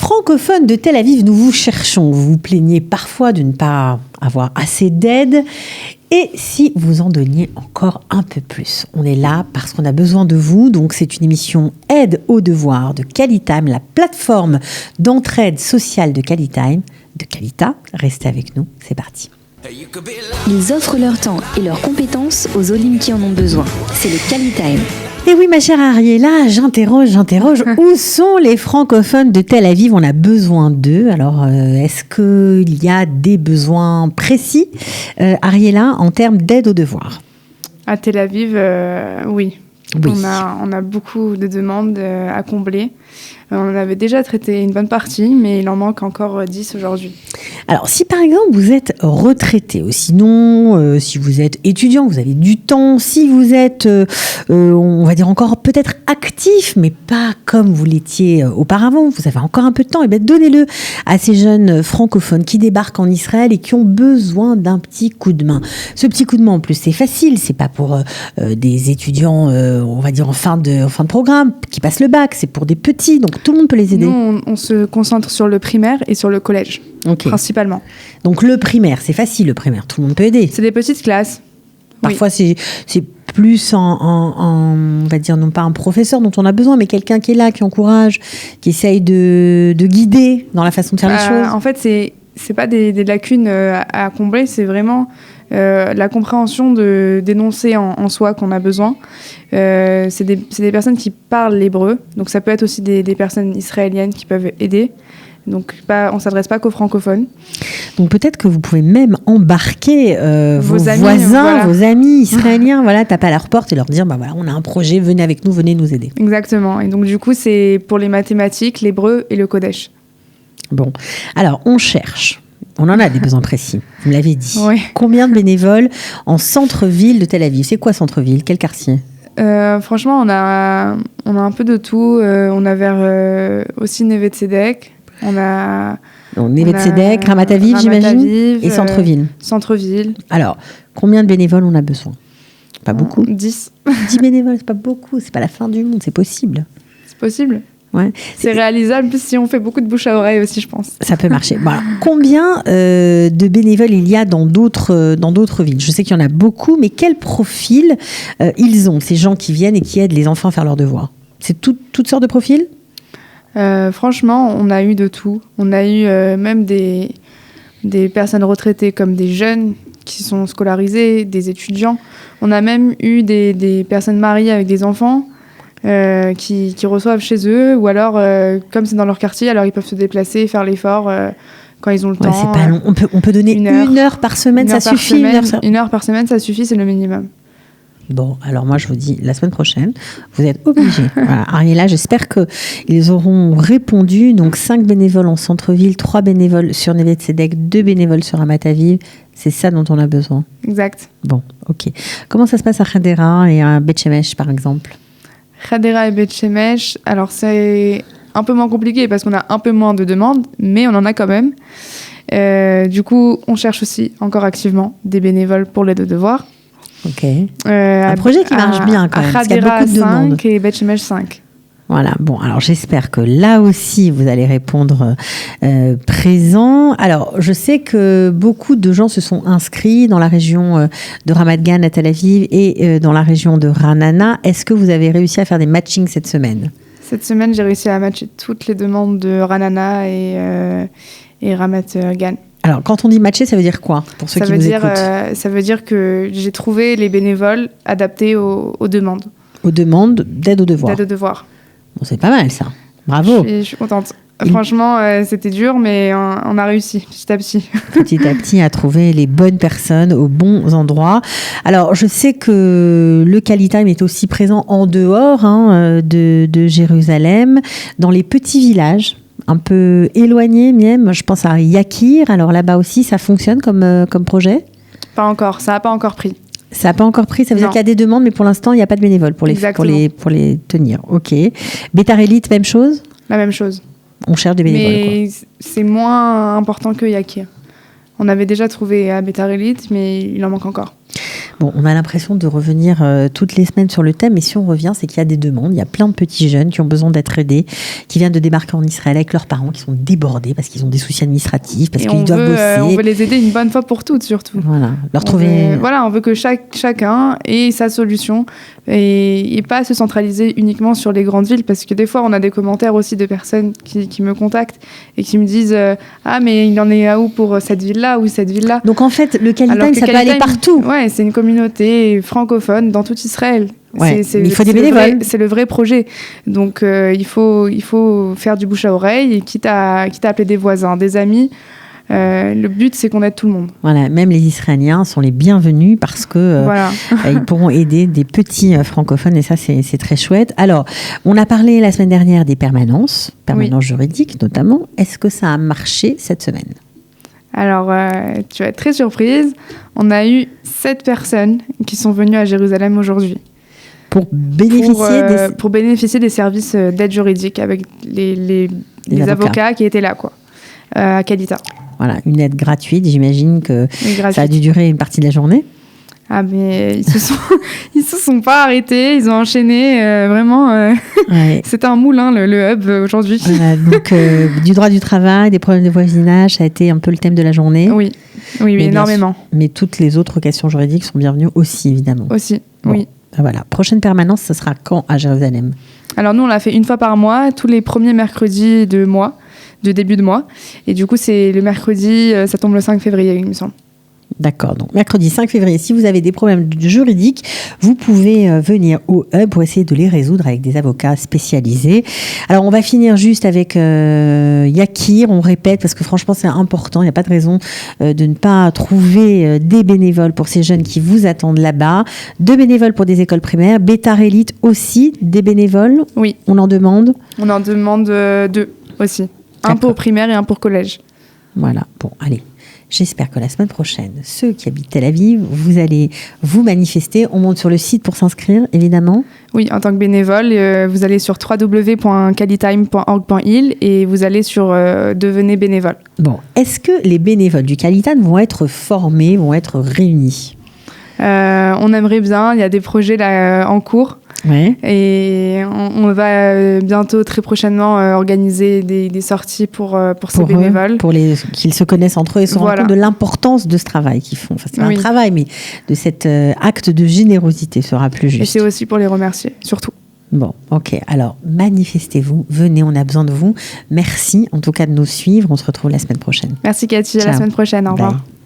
francophones de Tel Aviv, nous vous cherchons. Vous vous plaignez parfois de ne pas avoir assez d'aide. Et si vous en donniez encore un peu plus, on est là parce qu'on a besoin de vous. Donc, c'est une émission Aide aux devoirs de Qualitime, la plateforme d'entraide sociale de Qualitime, de Qualita. Restez avec nous, c'est parti. Ils offrent leur temps et leurs compétences aux Olim qui en ont besoin. C'est le Qualitime. Et oui, ma chère Ariella, j'interroge. Où sont les francophones de Tel Aviv ? On a besoin d'eux. Alors, est-ce qu'il y a des besoins précis, Ariella, en termes d'aide aux devoirs ? À Tel Aviv, oui. On a beaucoup de demandes à combler. On en avait déjà traité une bonne partie, mais il en manque encore 10 aujourd'hui. Alors, si par exemple vous êtes retraité, ou sinon, si vous êtes étudiant, vous avez du temps, si vous êtes, on va dire encore peut-être actif, mais pas comme vous l'étiez auparavant, vous avez encore un peu de temps, et bien donnez-le à ces jeunes francophones qui débarquent en Israël et qui ont besoin d'un petit coup de main. Ce petit coup de main, en plus, c'est facile, c'est pas pour des étudiants, on va dire en fin de programme, qui passent le bac, c'est pour des petits, donc tout le monde peut les aider. Nous, on se concentre sur le primaire et sur le collège, principalement. Donc le primaire, c'est facile, le primaire, tout le monde peut aider. C'est des petites classes. Parfois, c'est plus on va dire, non pas un professeur dont on a besoin, mais quelqu'un qui est là, qui encourage, qui essaye de guider dans la façon de faire les choses. En fait, c'est pas des lacunes à combler, c'est vraiment la compréhension d'énoncer en soi qu'on a besoin. C'est des personnes qui parlent l'hébreu, donc ça peut être aussi des personnes israéliennes qui peuvent aider. Donc, on ne s'adresse pas qu'aux francophones. Donc, peut-être que vous pouvez même embarquer vos voisins, vos amis israéliens, taper à leur porte et leur dire, on a un projet, venez avec nous, venez nous aider. Exactement. Et donc, du coup, c'est pour les mathématiques, l'hébreu et le Kodesh. Bon. Alors, on cherche. On en a des besoins précis, vous me l'avez dit. Oui. Combien de bénévoles en centre-ville de Tel Aviv ? C'est quoi centre-ville ? Quel quartier ? Franchement, on a un peu de tout. On a vers aussi Neve Tzedek. Neve Tzedek, Ramat Aviv, j'imagine, et centre-ville. Centre-ville. Alors, combien de bénévoles on a besoin ? Pas beaucoup. 10. 10 bénévoles, c'est pas beaucoup, c'est pas la fin du monde, c'est possible. C'est possible. Ouais. C'est réalisable si on fait beaucoup de bouche à oreille aussi, je pense. Ça peut marcher. Bon, alors, combien de bénévoles il y a dans d'autres villes ? Je sais qu'il y en a beaucoup, mais quel profil ils ont, ces gens qui viennent et qui aident les enfants à faire leurs devoirs ? C'est toutes sortes de profils ? Franchement, on a eu de tout. On a eu même des personnes retraitées comme des jeunes qui sont scolarisés, des étudiants. On a même eu des personnes mariées avec des enfants qui reçoivent chez eux, ou alors, comme c'est dans leur quartier, alors ils peuvent se déplacer et faire l'effort quand ils ont le temps. C'est pas long. On peut donner une heure par semaine, ça suffit. Une heure par semaine, ça suffit, c'est le minimum. Bon, alors moi je vous dis, la semaine prochaine, vous êtes obligés. Voilà, Ariella, j'espère qu'ils auront répondu. Donc 5 bénévoles en centre-ville, 3 bénévoles sur Neve Tzedek, 2 bénévoles sur Ramat Aviv. C'est ça dont on a besoin. Exact. Bon, ok. Comment ça se passe à Hadera et à Beth Shemesh, par exemple ? Hadera et Beth Shemesh, alors c'est un peu moins compliqué parce qu'on a un peu moins de demandes, mais on en a quand même. Du coup, on cherche aussi encore activement des bénévoles pour l'aide aux devoirs. Ok. Un projet qui marche bien quand même, parce qu'il y a beaucoup de demandes. 5 et Beth Shemesh 5. Voilà, bon, alors j'espère que là aussi vous allez répondre présent. Alors, je sais que beaucoup de gens se sont inscrits dans la région de Ramat Gan à Tel Aviv et dans la région de Ra'anana. Est-ce que vous avez réussi à faire des matchings cette semaine ? Cette semaine, j'ai réussi à matcher toutes les demandes de Ra'anana et Ramat Gan. Alors, quand on dit matcher, ça veut dire quoi pour ceux qui nous écoutent ? Ça veut dire que j'ai trouvé les bénévoles adaptés aux demandes. Aux demandes d'aide aux devoirs. D'aide aux devoirs. Bon, c'est pas mal ça. Bravo. Je suis contente. Franchement, c'était dur, mais on a réussi petit à petit. Petit à petit à trouver les bonnes personnes aux bons endroits. Alors, je sais que le Qualitime est aussi présent en dehors de Jérusalem, dans les petits villages un peu éloigné même, je pense à Yakir, alors là-bas aussi ça fonctionne comme projet ? Pas encore, ça n'a pas encore pris. Ça n'a pas encore pris, ça veut dire qu'il y a des demandes, mais pour l'instant il n'y a pas de bénévoles pour les tenir. Ok. Beitar Elite, même chose ? La même chose. On cherche des bénévoles. Mais c'est moins important que Yakir. On avait déjà trouvé à Beitar Elite, mais il en manque encore. Bon, on a l'impression de revenir toutes les semaines sur le thème, mais si on revient, c'est qu'il y a des demandes. Il y a plein de petits jeunes qui ont besoin d'être aidés, qui viennent de débarquer en Israël avec leurs parents, qui sont débordés parce qu'ils ont des soucis administratifs, parce qu'ils doivent bosser. On veut les aider une bonne fois pour toutes, surtout. Voilà, leur trouver... on veut que chacun ait sa solution et pas se centraliser uniquement sur les grandes villes, parce que des fois, on a des commentaires aussi de personnes qui me contactent et qui me disent « Ah, mais il en est à où pour cette ville-là ou cette ville-là ?» Donc en fait, le Kali-Time, ça peut aller partout. Ouais, c'est une communauté francophone dans tout Israël. Ouais, mais il faut des bénévoles. C'est le vrai projet. Donc il faut faire du bouche à oreille, et quitte à appeler des voisins, des amis. Le but, c'est qu'on aide tout le monde. Voilà, même les Israéliens sont les bienvenus parce que ils pourront aider des petits francophones, et ça, c'est très chouette. Alors, on a parlé la semaine dernière des permanences juridiques notamment. Est-ce que ça a marché cette semaine ? Alors, tu vas être très surprise. On a eu 7 personnes qui sont venues à Jérusalem aujourd'hui. Pour bénéficier des services d'aide juridique avec les avocats qui étaient là, à Kalita. Voilà, une aide gratuite. J'imagine que ça a dû durer une partie de la journée. Ah, mais ils se sont pas arrêtés, ils ont enchaîné, vraiment. C'était un moulin, le hub, aujourd'hui. Voilà, donc, du droit du travail, des problèmes de voisinage, ça a été un peu le thème de la journée. Oui, énormément. Mais toutes les autres questions juridiques sont bienvenues aussi, évidemment. Aussi, oui. Voilà, prochaine permanence, ce sera quand à Jérusalem ? Alors nous, on l'a fait une fois par mois, tous les premiers mercredis de début de mois. Et du coup, c'est le mercredi, ça tombe le 5 février, il me semble. D'accord, donc mercredi 5 février, si vous avez des problèmes juridiques, vous pouvez venir au hub pour essayer de les résoudre avec des avocats spécialisés. Alors on va finir juste avec Yakir, on répète parce que franchement c'est important, il n'y a pas de raison de ne pas trouver des bénévoles pour ces jeunes qui vous attendent là-bas. 2 bénévoles pour des écoles primaires, Bétar Élite aussi, des bénévoles. Oui. On en demande ? On en demande 2 aussi, un pour primaire et un pour collège. Voilà, bon allez. J'espère que la semaine prochaine, ceux qui habitent Tel Aviv, vous allez vous manifester. On monte sur le site pour s'inscrire, évidemment. Oui, en tant que bénévole, vous allez sur www.kalitime.org.il et vous allez sur Devenez bénévole. Bon, est-ce que les bénévoles du Kali-Time vont être formés, vont être réunis ? On aimerait bien, il y a des projets là, en cours. Ouais. Et on va bientôt, très prochainement, organiser des sorties pour ces bénévoles. Pour qu'ils se connaissent entre eux et se rendent compte de l'importance de ce travail qu'ils font. Enfin, c'est pas un travail, mais de cet acte de générosité sera plus juste. Et c'est aussi pour les remercier, surtout. Bon, ok. Alors, manifestez-vous, venez, on a besoin de vous. Merci en tout cas de nous suivre. On se retrouve la semaine prochaine. Merci Cathy, à la semaine prochaine. Au revoir.